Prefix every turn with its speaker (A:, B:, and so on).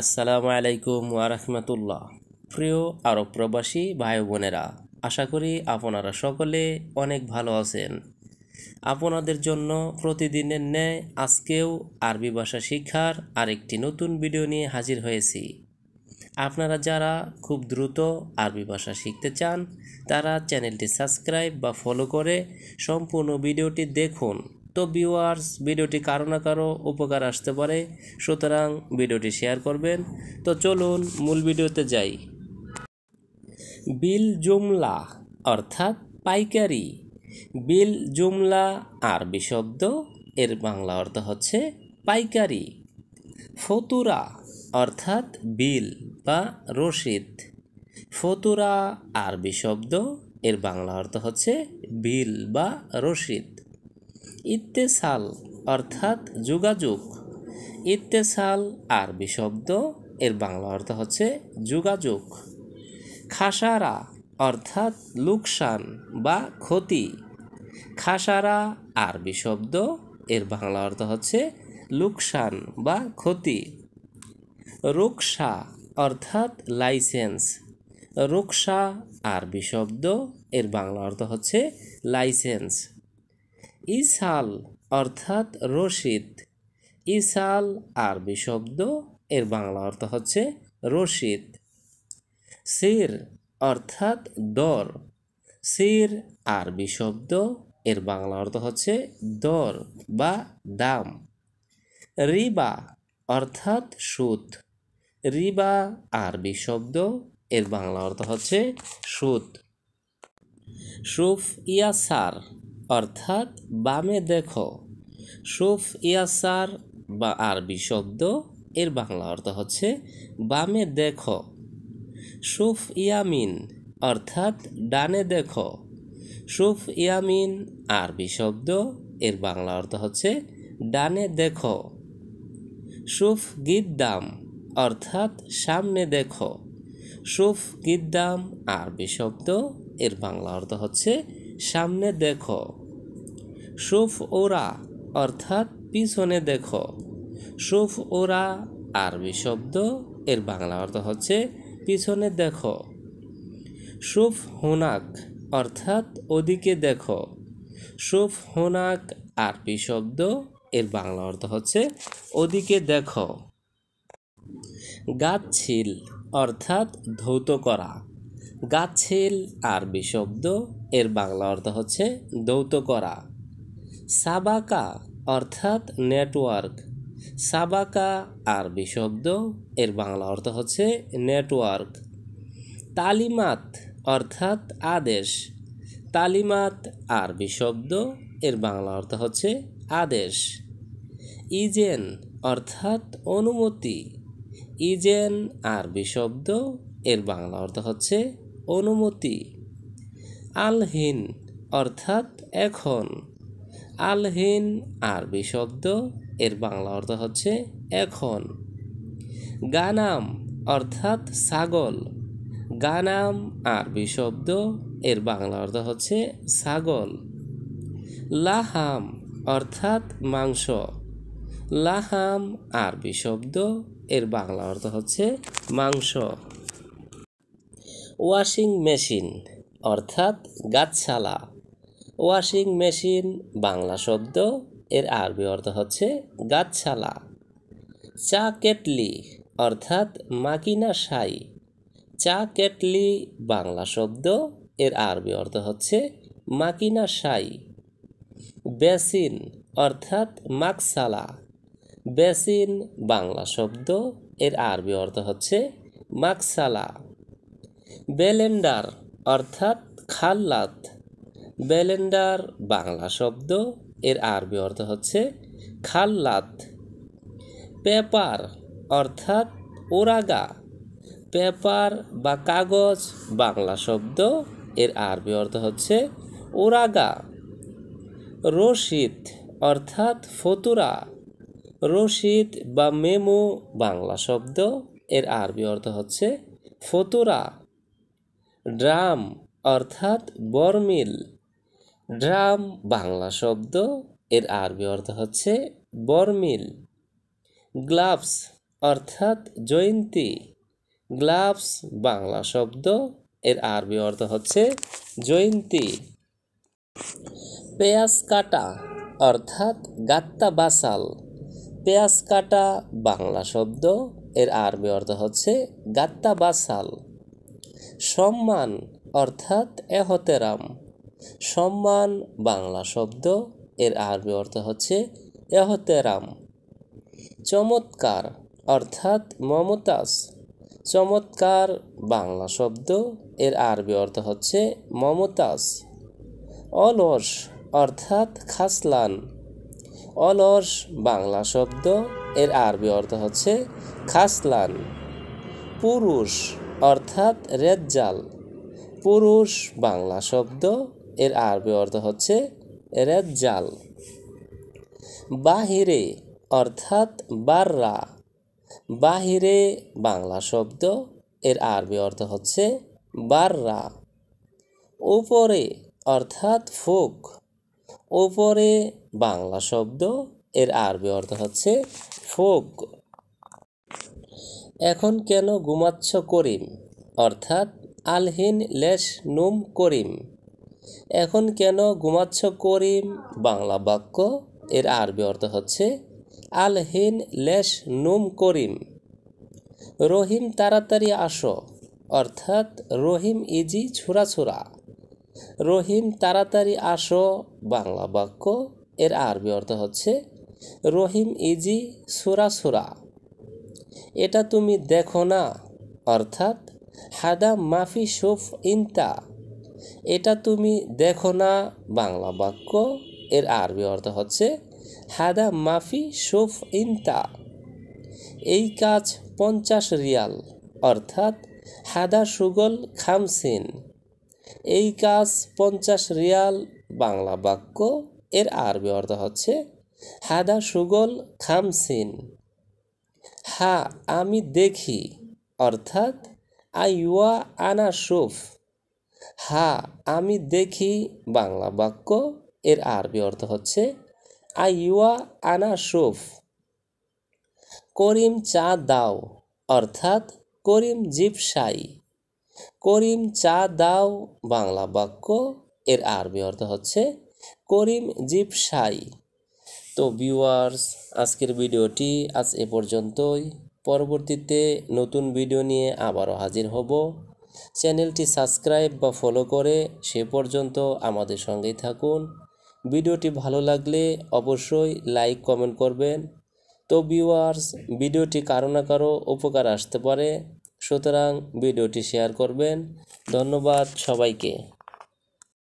A: আসসালামু আলাইকুম ওয়া রাহমাতুল্লাহ। প্রিয় আরব প্রবাসী ভাই বোনেরা, আশা করি আপনারা সকলে অনেক ভালো আছেন। আপনাদের জন্য প্রতিদিনের ন্যায় আজকেও আরবি ভাষা শিক্ষার আরেকটি নতুন ভিডিও নিয়ে হাজির হয়েছি। আপনারা যারা খুব দ্রুত আরবি ভাষা শিখতে চান তারা চ্যানেলটি সাবস্ক্রাইব বা ফলো করে সম্পূর্ণ ভিডিওটি দেখুন। তো ভিউয়ার্স, ভিডিওটি কারো না কারো উপকার আসতে পারে, সুতরাং ভিডিওটি শেয়ার করবেন। তো চলুন মূল ভিডিওতে যাই। বিল জুমলা অর্থাৎ পাইকারি। বিল জুমলা আরবি শব্দ, এর বাংলা অর্থ হচ্ছে পাইকারি। ফতুরা অর্থাৎ বিল বা রসিদ। ফতুরা আরবি শব্দ, এর বাংলা অর্থ হচ্ছে বিল বা রসিদ। ইত্তেসাল অর্থাৎ যোগাযোগ। ইত্তেসাল আরবি শব্দ, এর বাংলা অর্থ হচ্ছে যোগাযোগ। খাসারা অর্থাৎ লোকসান বা ক্ষতি। খাসারা আরবি শব্দ, এর বাংলা অর্থ হচ্ছে লোকসান বা ক্ষতি। রুকসা অর্থাৎ লাইসেন্স। রুকসা আরবি শব্দ, এর বাংলা অর্থ হচ্ছে লাইসেন্স। ইসাল অর্থাৎ রসিদ। ইসাল আরবি শব্দ, এর বাংলা অর্থ হচ্ছে রসিদ। সির অর্থাৎ দর। সির আরবি শব্দ, এর বাংলা অর্থ হচ্ছে দর বা দাম। রিবা অর্থাৎ সুদ। রিবা আরবি শব্দ, এর বাংলা অর্থ হচ্ছে সুদ। সুফ ইয়াসার অর্থাৎ বামে দেখো। সুফ ইয়াসার বা আরবি শব্দ, এর বাংলা অর্থ হচ্ছে বামে দেখো। সুফ ইয়ামিন অর্থাৎ ডানে দেখো। সুফ ইয়ামিন আরবি শব্দ, এর বাংলা অর্থ হচ্ছে ডানে দেখো। সুফ গিদ্দাম অর্থাৎ সামনে দেখো। সুফ গিদ্দাম আরবি শব্দ, এর বাংলা অর্থ হচ্ছে সামনে দেখো। সুফ ওরা অর্থাৎ পিছনে দেখো। সুফ ওরা আরবি শব্দ, এর বাংলা অর্থ হচ্ছে পিছনে দেখো। সুফ হুনাক অর্থাৎ ওদিকে দেখো। সুফ হুনাক আরবি শব্দ, এর বাংলা অর্থ হচ্ছে ওদিকে দেখো। গাচ্ছিল অর্থাৎ ধৌত করা। গাচ্ছিল আরবি শব্দ, এর বাংলা অর্থ হচ্ছে ধৌত করা। সাবাকা অর্থাৎ নেটওয়ার্ক। সাবাকা আরবি শব্দ, এর বাংলা অর্থ হচ্ছে নেটওয়ার্ক। তালিমাত অর্থাৎ আদেশ। তালিমাত আরবি শব্দ, এর বাংলা অর্থ হচ্ছে আদেশ। ইজেন অর্থাৎ অনুমতি। ইজেন আরবি শব্দ, এর বাংলা অর্থ হচ্ছে অনুমতি। আলহিন অর্থাৎ এখন। আলহিন আরবি শব্দ, এর বাংলা অর্থ হচ্ছে এখন। গানাম অর্থাৎ ছাগল। গানাম আরবি শব্দ, এর বাংলা অর্থ হচ্ছে ছাগল। লাহাম অর্থাৎ মাংস। লাহাম আরবি শব্দ, এর বাংলা অর্থ হচ্ছে মাংস। ওয়াশিং মেশিন অর্থাৎ গাছশালা। ওয়াশিং মেশিন বাংলা শব্দ, এর আরবি অর্থ হচ্ছে গাছশালা। চা কেটলি অর্থাৎ মাকিনা শাই। চা কেটলি বাংলা শব্দ, এর আরবি অর্থ হচ্ছে মাকিনা শাই। বেসিন অর্থাৎ মাকসালা। বেসিন বাংলা শব্দ, এর আরবি অর্থ হচ্ছে মাকসালা। ব্লেন্ডার অর্থাৎ খাল্লাত। ব্লেন্ডার বাংলা শব্দ, এর আরবি অর্থ হচ্ছে খাল্লাত। পেপার অর্থাৎ ওরাগা। পেপার বা কাগজ বাংলা শব্দ, এর আরবি অর্থ হচ্ছে ওরাগা। রসিদ অর্থাৎ ফতুরা। রসিদ বা মেমো বাংলা শব্দ, এর আরবি অর্থ হচ্ছে ফতুরা। ড্রাম অর্থাৎ বরমিল। ড্রাম বাংলা শব্দ, এর আরবি অর্থ হচ্ছে বরমিল। গ্লাভস অর্থাৎ জয়ন্তী। গ্লাভস বাংলা শব্দ, এর আরবি অর্থ হচ্ছে জয়ন্তী। পেঁয়াজ কাটা অর্থাৎ গাত্তা বাসাল। পেঁয়াজ কাটা বাংলা শব্দ, এর আরবি অর্থ হচ্ছে গাত্তা বাসাল। সম্মান অর্থাৎ এহতেরাম। সম্মান বাংলা শব্দ, এর আরবি অর্থ হচ্ছে এহতেরাম। চমৎকার অর্থাৎ মমতাজ। চমৎকার বাংলা শব্দ, এর আরবি অর্থ হচ্ছে মমতাজ। অলস অর্থাৎ খাসলান। অলস বাংলা শব্দ, এর আরবি অর্থ হচ্ছে খাসলান। পুরুষ অর্থাৎ রেজ্জাল। পুরুষ বাংলা শব্দ, এর আরবি অর্থ হচ্ছে রেজ্জাল। বাহিরে অর্থাৎ বাররা। বাহিরে বাংলা শব্দ, এর আরবি অর্থ হচ্ছে বাররা। উপরে অর্থাৎ ফুক। উপরে বাংলা শব্দ, এর আরবি অর্থ হচ্ছে ফুক। এখন কেন ঘুমাচ্ছ করিম অর্থাৎ আলহিন লেশ নুম করিম। এখন কেন ঘুমাচ্ছ করিম বাংলা বাক্য, এর আরবি অর্থ হচ্ছে আলহিন লেশ নুম করিম। রহিম তাড়াতাড়ি আসো অর্থাৎ রহিম ইজি ছুরা ছুরা। রহিম তাড়াতাড়ি আসো বাংলা বাক্য, এর আরবি অর্থ হচ্ছে রহিম ইজি ছুরা ছুরা। এটা তুমি দেখো না অর্থাৎ হাদা মাফি শুফ ইনতা। এটা তুমি দেখো না বাংলা বাক্য, এর আরবি অর্থ হচ্ছে হাদা মাফি শুফ ইনতা। এই কাজ 50 রিয়াল অর্থাৎ হাদা সুগল খামসিন। এই কাজ 50 রিয়াল বাংলা বাক্য, এর আরবি অর্থ হচ্ছে হাদা সুগল খামসিন। হ্যাঁ আমি দেখি অর্থাৎ আইওয়া আনা শুফ। হ্যাঁ আমি দেখি বাংলা বাক্য, এর আরবি অর্থ হচ্ছে আইওয়া আনা শুফ। করিম চা দাও অর্থাৎ করিম জিপসাই। করিম চা দাও বাংলা বাক্য, এর আরবি অর্থ হচ্ছে করিম জিপসাই। তো ভিউয়ার্স, আজকের ভিডিওটি আজ এ পর্যন্তই। পরবর্তীতে নতুন ভিডিও নিয়ে আবারও হাজির হব। চ্যানেলটি সাবস্ক্রাইব বা ফলো করে সে পর্যন্ত আমাদের সঙ্গেই থাকুন। ভিডিওটি ভালো লাগলে অবশ্যই লাইক কমেন্ট করবেন। তো ভিউয়ার্স, ভিডিওটি কারো না কারো উপকার আসতে পারে, সুতরাং ভিডিওটি শেয়ার করবেন। ধন্যবাদ সবাইকে।